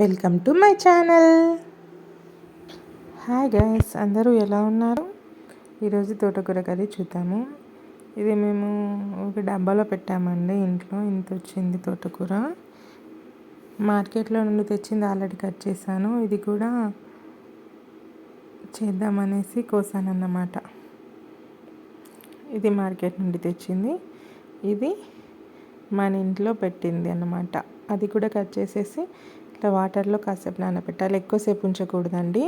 Welcome to my channel. Hi guys, అందరూ ఎలా ఉన్నారు? ఈరోజు తోటకూర కర్రీ చూద్దాము. ఇది మేము ఒక డబ్బాలో పెట్టామండి. ఇంట్లో ఇంత వచ్చింది తోటకూర. మార్కెట్లో నుండి తెచ్చింది ఆల్రెడీ కట్ చేశాను. ఇది కూడా చేద్దామనేసి కోసానన్నమాట. ఇది మార్కెట్ నుండి తెచ్చింది, ఇది మన ఇంట్లో పెట్టింది అన్నమాట. అది కూడా కట్ చేసేసి ఇట్లా వాటర్లో కాసేపు నానబెట్టాలి. ఎక్కువసేపు ఉంచకూడదండి,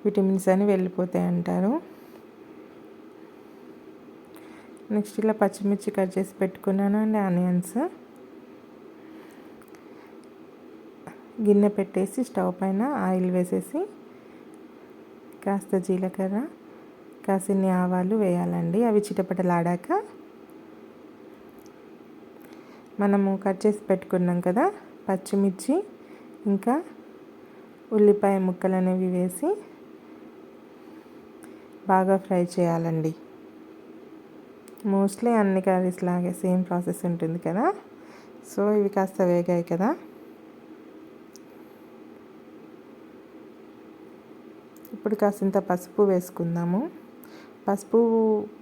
విటమిన్స్ అని వెళ్ళిపోతాయి అంటారు. నెక్స్ట్ ఇలా పచ్చిమిర్చి కట్ చేసి పెట్టుకున్నాను అండి, ఆనియన్స్. గిన్నె పెట్టేసి స్టవ్ పైన ఆయిల్ వేసేసి కాస్త జీలకర్ర, కాసిన్ని ఆవాలు వేయాలండి. అవి చిటపటలాడాక మనము కట్ చేసి పెట్టుకున్నాం కదా పచ్చిమిర్చి ఇంకా ఉల్లిపాయ ముక్కలు అనేవి వేసి బాగా ఫ్రై చేయాలండి. మోస్ట్లీ అన్ని కర్రీస్ లాగే సేమ్ ప్రాసెస్ ఉంటుంది కదా. సో ఇవి కాస్త వేగాయి కదా, ఇప్పుడు కాసింత పసుపు వేసుకుందాము. పసుపు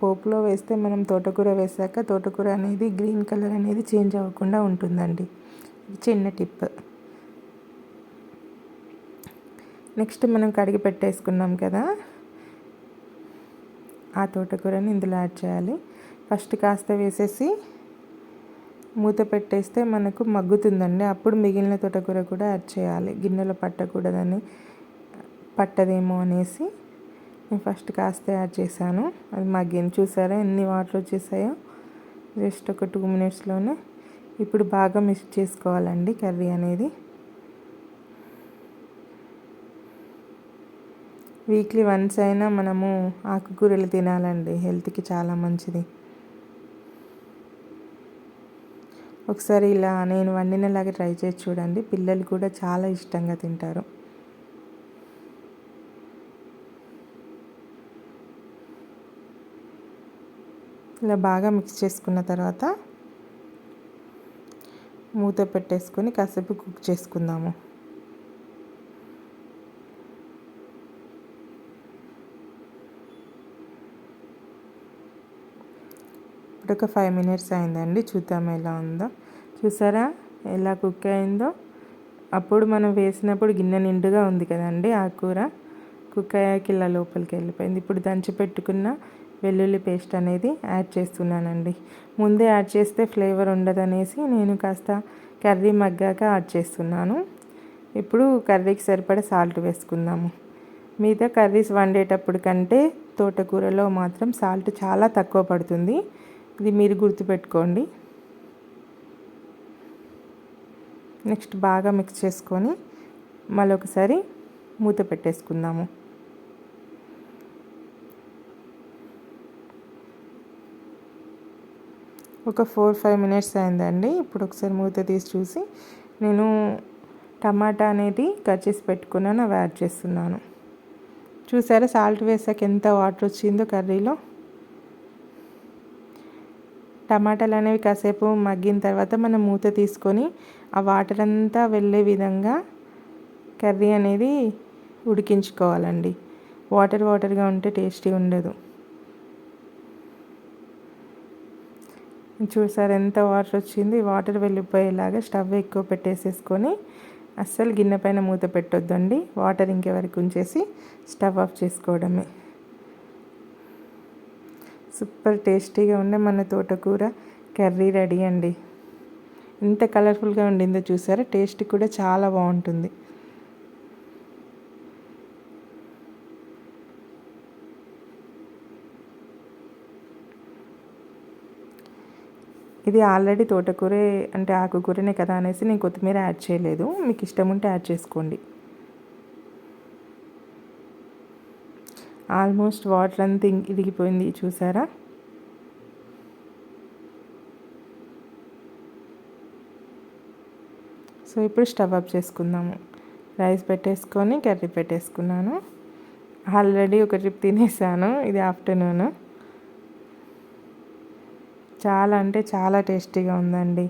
పోపులో వేస్తే మనం తోటకూర వేసాక తోటకూర అనేది గ్రీన్ కలర్ అనేది చేంజ్ అవ్వకుండా ఉంటుందండి. చిన్న టిప్. నెక్స్ట్ మనం కడిగి పెట్టేసుకున్నాం కదా ఆ తోటకూరని ఇందులో యాడ్ చేయాలి. ఫస్ట్ కాస్త వేసేసి మూత పెట్టేస్తే మనకు మగ్గుతుందండి. అప్పుడు మిగిలిన తోటకూర కూడా యాడ్ చేయాలి. గిన్నెలో పట్టదేమో అనేసి నేను ఫస్ట్ కాస్త యాడ్ చేశాను. అది మగ్గింది. చూసారా ఎన్ని వాటర్ వచ్చేసాయో జస్ట్ ఒక 2 minutesలోనే. ఇప్పుడు బాగా మిక్స్ చేసుకోవాలండి కర్రీ అనేది. వీక్లీ వన్స్ అయినా మనము ఆకుకూరలు తినాలండి, హెల్త్కి చాలా మంచిది. ఒకసారి ఇలా నేను వండినలాగా ట్రై చేసి చూడండి, పిల్లలు కూడా చాలా ఇష్టంగా తింటారు. ఇలా బాగా మిక్స్ చేసుకున్న తర్వాత మూత పెట్టేసుకొని కాసేపు కుక్ చేసుకుందాము. ఇప్పుడు ఒక 5 minutes అయిందండి. చూద్దాం ఎలా ఉందో. చూసారా ఎలా కుక్ అయిందో. అప్పుడు మనం వేసినప్పుడు గిన్నె నిండుగా ఉంది కదండి ఆ కూర. కుక్ అయ్యాక ఇలా లోపలికి వెళ్ళిపోయింది. ఇప్పుడు దంచి పెట్టుకున్న వెల్లుల్లి పేస్ట్ అనేది యాడ్ చేస్తున్నానండి. ముందే యాడ్ చేస్తే ఫ్లేవర్ ఉండదనేసి నేను కాస్త కర్రీ మగ్గాక యాడ్ చేస్తున్నాను. ఇప్పుడు కర్రీకి సరిపడా సాల్ట్ వేసుకుందాము. మిగతా కర్రీస్ వండేటప్పుడు కంటే తోటకూరలో మాత్రం సాల్ట్ చాలా తక్కువ పడుతుంది. ఇది మీరు గుర్తుపెట్టుకోండి. నెక్స్ట్ బాగా మిక్స్ చేసుకొని మళ్ళీ ఒకసారి మూత పెట్టేసుకుందాము. ఒక 4-5 minutes అయిందండి. ఇప్పుడు ఒకసారి మూత తీసి చూసి నేను టమాటా అనేది కట్ చేసి పెట్టుకున్నాను, అవి యాడ్ చేస్తున్నాను. చూసారా సాల్ట్ వేసాక ఎంత వాటర్ వచ్చిందో కర్రీలో. టమాటాలు అనేవి కాసేపు మగ్గిన తర్వాత మనం మూత తీసుకొని ఆ వాటర్ అంతా వెళ్ళే విధంగా కర్రీ అనేది ఉడికించుకోవాలండి. వాటర్గా ఉంటే టేస్టీ ఉండదు. చూసారు ఎంత వాటర్ వచ్చింది. వాటర్ వెళ్ళిపోయేలాగా స్టవ్ ఎక్కువ పెట్టేసేసుకొని అస్సలు గిన్నె పైన మూత పెట్టొద్దండి. వాటర్ ఇంకెవరకు ఉంచేసి స్టవ్ ఆఫ్ చేసుకోవడమే. సూపర్ టేస్టీగా ఉండే మన తోటకూర కర్రీ రెడీ అండి. ఎంత కలర్ఫుల్గా ఉండిందో చూసారా. టేస్ట్ కూడా చాలా బాగుంటుంది. ఇది ఆల్రెడీ తోటకూరే అంటే ఆకుకూరనే కదా అనేసి నేను కొత్తిమీర యాడ్ చేయలేదు. మీకు ఇష్టం ఉంటే యాడ్ చేసుకోండి. ఆల్మోస్ట్ వాటర్ అంతా ఇరిగిపోయింది చూసారా. సో ఇప్పుడు స్టవ్ ఆఫ్ చేసుకుందాము. రైస్ పెట్టేసుకొని కర్రీ పెట్టేసుకున్నాను. ఆల్రెడీ ఒక ట్రిప్ తినేసాను. ఇది ఆఫ్టర్నూన్. చాలా అంటే చాలా టేస్టీగా ఉందండి.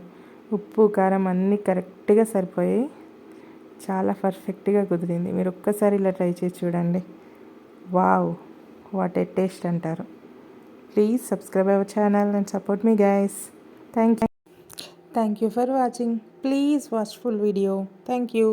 ఉప్పు కారం అన్నీ కరెక్ట్గా సరిపోయాయి. చాలా పర్ఫెక్ట్గా కుదిరింది. మీరు ఒక్కసారి ఇలా ట్రై చేసి చూడండి. వావ్, వాట్ ఏ టేస్ట్ అంటారు. Please subscribe our channel and support me guys. Thank you for watching. Please watch full video. Thank you.